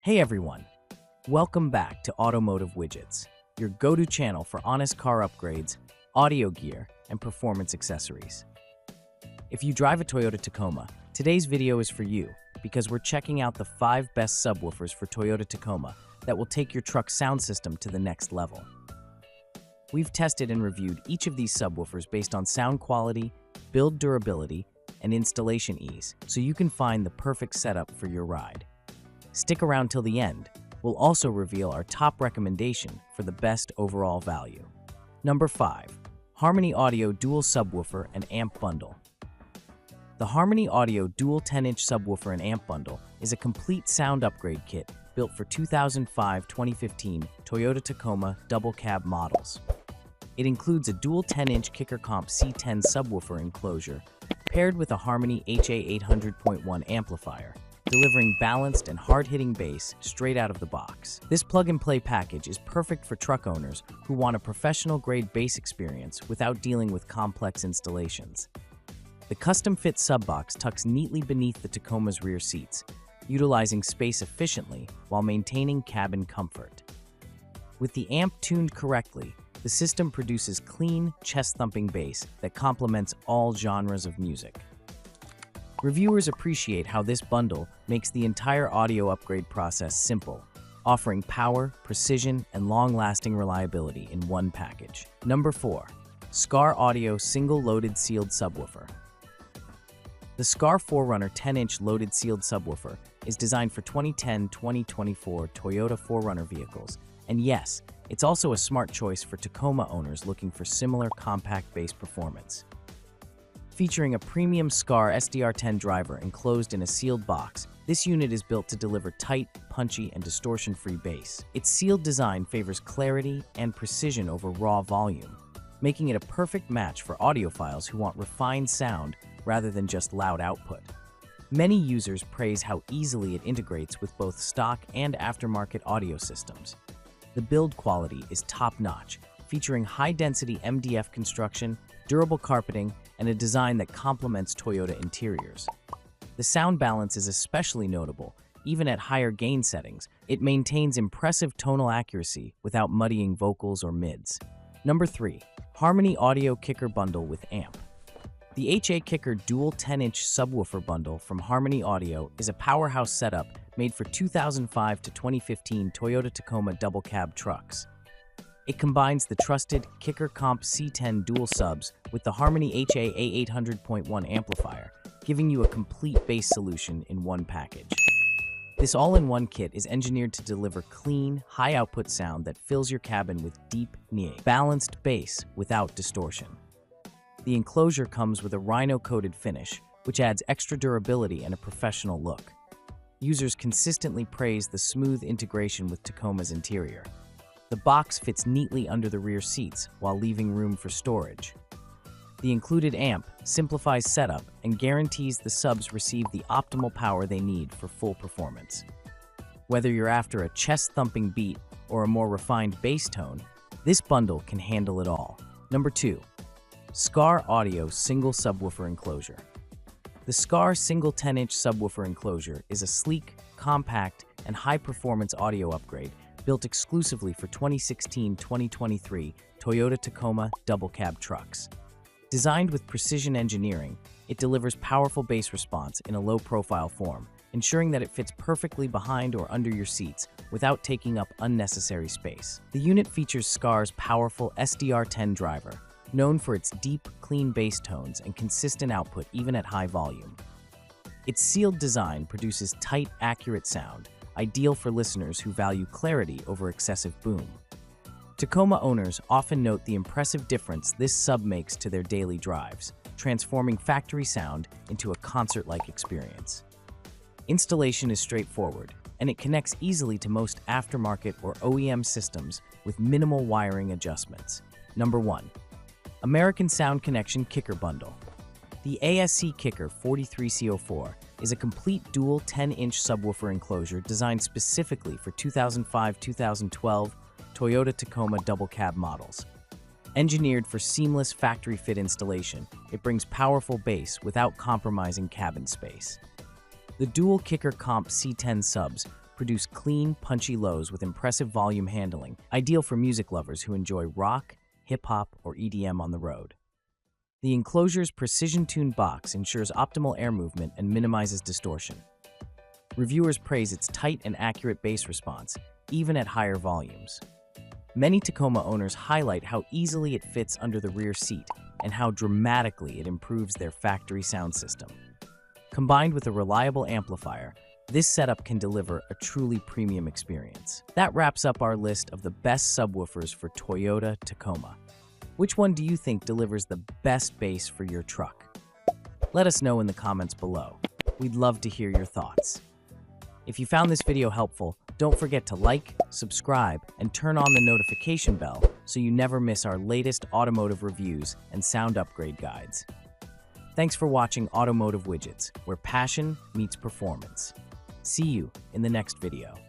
Hey everyone, welcome back to Automotive Widgets, your go-to channel for honest car upgrades, audio gear, and performance accessories. If you drive a Toyota Tacoma, today's video is for you because we're checking out the 5 best subwoofers for Toyota Tacoma that will take your truck's sound system to the next level. We've tested and reviewed each of these subwoofers based on sound quality, build durability, and installation ease, so you can find the perfect setup for your ride. Stick around till the end. We'll also reveal our top recommendation for the best overall value. Number 5. Harmony Audio Dual Subwoofer and Amp Bundle. The Harmony Audio Dual 10-inch Subwoofer and Amp Bundle is a complete sound upgrade kit built for 2005-2015 Toyota Tacoma double cab models. It includes a dual 10-inch Kicker Comp C10 subwoofer enclosure paired with a Harmony HA 800.1 amplifier, delivering balanced and hard-hitting bass straight out of the box. This plug-and-play package is perfect for truck owners who want a professional-grade bass experience without dealing with complex installations. The custom-fit subbox tucks neatly beneath the Tacoma's rear seats, utilizing space efficiently while maintaining cabin comfort. With the amp tuned correctly, the system produces clean, chest-thumping bass that complements all genres of music. Reviewers appreciate how this bundle makes the entire audio upgrade process simple, offering power, precision, and long-lasting reliability in one package. Number 4. Scar Audio Single Loaded Sealed Subwoofer. The Scar 4Runner 10-inch loaded sealed subwoofer is designed for 2010-2024 Toyota 4Runner vehicles, and yes, it's also a smart choice for Tacoma owners looking for similar compact bass performance. Featuring a premium Scar SDR10 driver enclosed in a sealed box, this unit is built to deliver tight, punchy, and distortion-free bass. Its sealed design favors clarity and precision over raw volume, making it a perfect match for audiophiles who want refined sound rather than just loud output. Many users praise how easily it integrates with both stock and aftermarket audio systems. The build quality is top-notch, featuring high-density MDF construction, durable carpeting, and a design that complements Toyota interiors. The sound balance is especially notable. Even at higher gain settings, it maintains impressive tonal accuracy without muddying vocals or mids. Number 3. Harmony Audio Kicker Bundle with Amp. The HA Kicker Dual 10-inch Subwoofer Bundle from Harmony Audio is a powerhouse setup made for 2005 to 2015 Toyota Tacoma double cab trucks. It combines the trusted Kicker Comp C10 dual subs with the Harmony HA 800.1 amplifier, giving you a complete bass solution in one package. This all-in-one kit is engineered to deliver clean, high-output sound that fills your cabin with deep, balanced bass without distortion. The enclosure comes with a rhino-coated finish, which adds extra durability and a professional look. Users consistently praise the smooth integration with Tacoma's interior. The box fits neatly under the rear seats while leaving room for storage. The included amp simplifies setup and guarantees the subs receive the optimal power they need for full performance. Whether you're after a chest-thumping beat or a more refined bass tone, this bundle can handle it all. Number 2. Scar Audio Single Subwoofer Enclosure. The Scar Single 10-inch Subwoofer Enclosure is a sleek, compact, and high-performance audio upgrade built exclusively for 2016-2023 Toyota Tacoma double cab trucks. Designed with precision engineering, it delivers powerful bass response in a low-profile form, ensuring that it fits perfectly behind or under your seats without taking up unnecessary space. The unit features Scar's powerful SDR10 driver, known for its deep, clean bass tones and consistent output even at high volume. Its sealed design produces tight, accurate sound, ideal for listeners who value clarity over excessive boom. Tacoma owners often note the impressive difference this sub makes to their daily drives, transforming factory sound into a concert-like experience. Installation is straightforward, and it connects easily to most aftermarket or OEM systems with minimal wiring adjustments. Number 1. American Sound Connection Kicker Bundle. The ASC Kicker 43C04 is a complete dual 10-inch subwoofer enclosure designed specifically for 2005-2012 Toyota Tacoma double cab models. Engineered for seamless factory-fit installation, it brings powerful bass without compromising cabin space. The dual Kicker Comp C10 subs produce clean, punchy lows with impressive volume handling, ideal for music lovers who enjoy rock, hip-hop, or EDM on the road. The enclosure's precision-tuned box ensures optimal air movement and minimizes distortion. Reviewers praise its tight and accurate bass response, even at higher volumes. Many Tacoma owners highlight how easily it fits under the rear seat and how dramatically it improves their factory sound system. Combined with a reliable amplifier, this setup can deliver a truly premium experience. That wraps up our list of the best subwoofers for Toyota Tacoma. Which one do you think delivers the best bass for your truck? Let us know in the comments below. We'd love to hear your thoughts. If you found this video helpful, don't forget to like, subscribe, and turn on the notification bell so you never miss our latest automotive reviews and sound upgrade guides. Thanks for watching Automotive Widgets, where passion meets performance. See you in the next video.